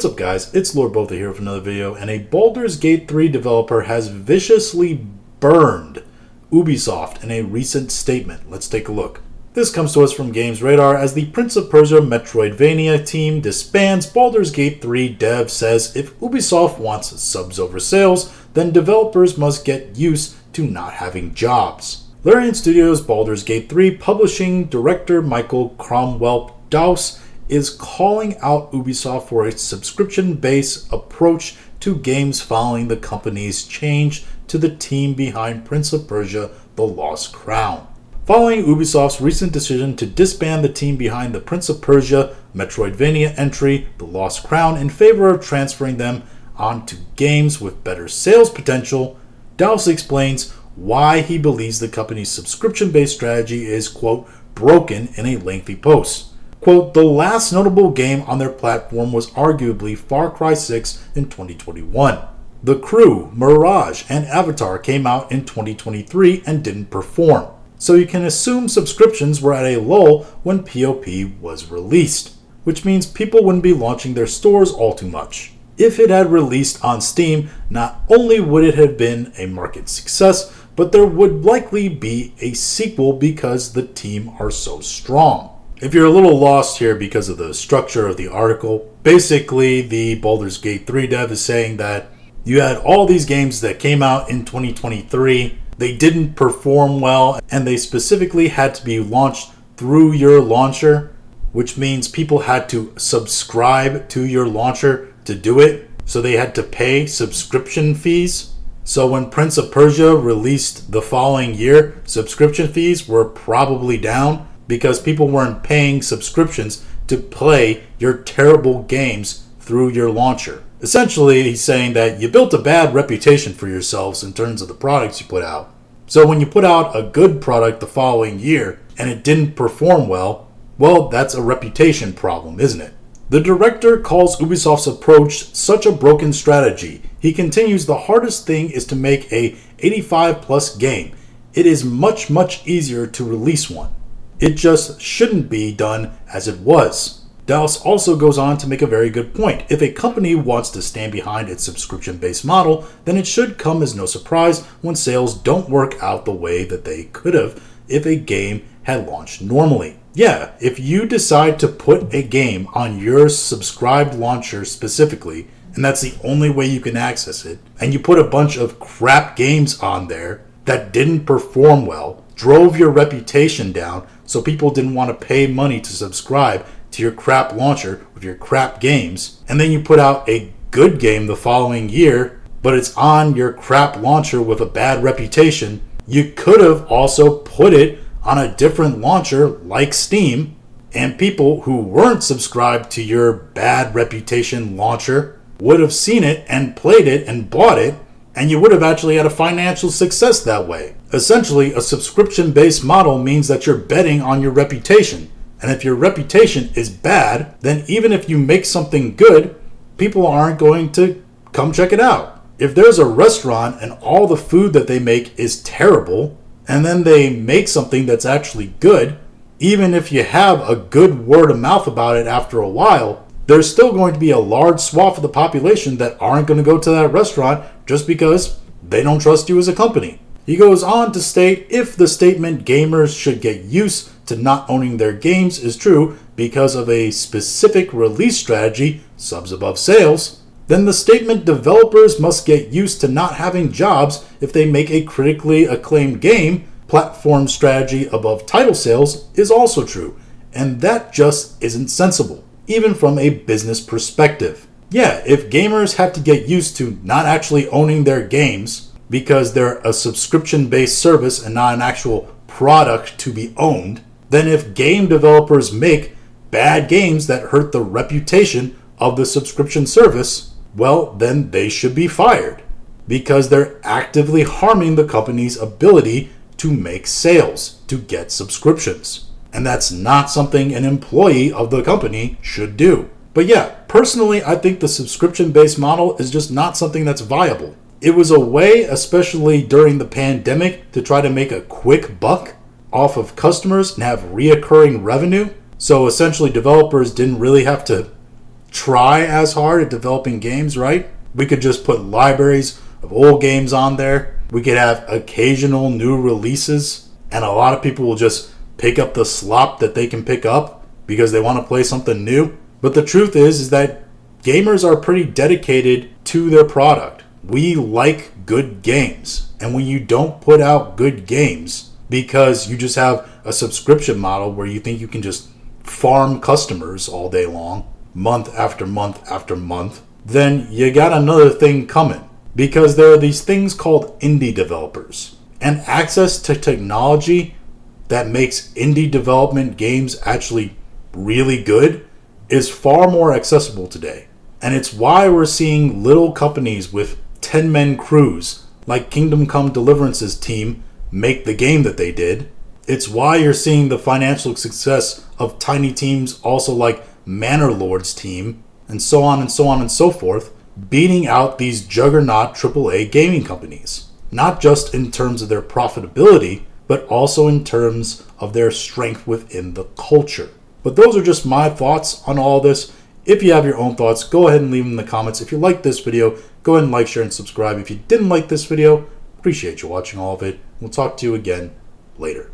What's up guys, it's Lord Botha here with another video, and a Baldur's Gate 3 developer has viciously burned Ubisoft in a recent statement. Let's take a look. This comes to us from Games Radar as the Prince of Persia Metroidvania team disbands. Baldur's Gate 3 dev says if Ubisoft wants subs over sales, then developers must get used to not having jobs. Larian Studios' Baldur's Gate 3 publishing director Michael Cromwell-Dowse is calling out Ubisoft for its subscription-based approach to games following the company's change to the team behind Prince of Persia: The Lost Crown. Following Ubisoft's recent decision to disband the team behind the Prince of Persia Metroidvania entry, The Lost Crown, in favor of transferring them onto games with better sales potential, Dowse explains why he believes the company's subscription-based strategy is, quote, broken in a lengthy post. Quote, the last notable game on their platform was arguably Far Cry 6 in 2021. The Crew, Mirage, and Avatar came out in 2023 and didn't perform. So you can assume subscriptions were at a lull when POP was released, which means people wouldn't be launching their stores all too much. If it had released on Steam, not only would it have been a market success, but there would likely be a sequel because the team are so strong. If you're a little lost here because of the structure of the article, basically the Baldur's Gate 3 dev is saying that you had all these games that came out in 2023, they didn't perform well, and they specifically had to be launched through your launcher, which means people had to subscribe to your launcher to do it, so they had to pay subscription fees. So when Prince of Persia released the following year, subscription fees were probably down because people weren't paying subscriptions to play your terrible games through your launcher. Essentially, he's saying that you built a bad reputation for yourselves in terms of the products you put out. So when you put out a good product the following year and it didn't perform well, that's a reputation problem, isn't it? The director calls Ubisoft's approach such a broken strategy. He continues, the hardest thing is to make a 85 plus game. It is much easier to release one. It just shouldn't be done as it was. Dowse also goes on to make a very good point. If a company wants to stand behind its subscription-based model, then it should come as no surprise when sales don't work out the way that they could have if a game had launched normally. Yeah, if you decide to put a game on your subscribed launcher specifically, and that's the only way you can access it, and you put a bunch of crap games on there that didn't perform well, drove your reputation down, so people didn't want to pay money to subscribe to your crap launcher with your crap games, and then you put out a good game the following year, but it's on your crap launcher with a bad reputation, you could have also put it on a different launcher like Steam, and people who weren't subscribed to your bad reputation launcher would have seen it and played it and bought it, and you would have actually had a financial success that way. Essentially, a subscription-based model means that you're betting on your reputation. And if your reputation is bad, then even if you make something good, people aren't going to come check it out. If there's a restaurant and all the food that they make is terrible, and then they make something that's actually good, even if you have a good word of mouth about it after a while, there's still going to be a large swath of the population that aren't going to go to that restaurant just because they don't trust you as a company. He goes on to state, if the statement gamers should get used to not owning their games is true because of a specific release strategy, subs above sales, then the statement developers must get used to not having jobs if they make a critically acclaimed game, platform strategy above title sales, is also true. And that just isn't sensible, even from a business perspective. Yeah, if gamers have to get used to not actually owning their games because they're a subscription-based service and not an actual product to be owned, then if game developers make bad games that hurt the reputation of the subscription service, then they should be fired because they're actively harming the company's ability to make sales, to get subscriptions. And that's not something an employee of the company should do. But yeah, personally, I think the subscription-based model is just not something that's viable. It was a way, especially during the pandemic, to try to make a quick buck off of customers and have reoccurring revenue. So essentially developers didn't really have to try as hard at developing games, right? We could just put libraries of old games on there. We could have occasional new releases, and a lot of people will just pick up the slop that they can pick up because they want to play something new. But the truth is that gamers are pretty dedicated to their product. We like good games. And when you don't put out good games because you just have a subscription model where you think you can just farm customers all day long, month after month after month, then you got another thing coming. Because there are these things called indie developers. And access to technology that makes indie development games actually really good is far more accessible today. And it's why we're seeing little companies with 10-man crews like Kingdom Come Deliverance's team make the game that they did. It's why you're seeing the financial success of tiny teams also like Manor Lord's team, and so on and so on and so forth, beating out these juggernaut AAA gaming companies. Not just in terms of their profitability, but also in terms of their strength within the culture. But those are just my thoughts on all this. If you have your own thoughts, go ahead and leave them in the comments. If you like this video, go ahead and like, share, and subscribe. If you didn't like this video, appreciate you watching all of it. We'll talk to you again later.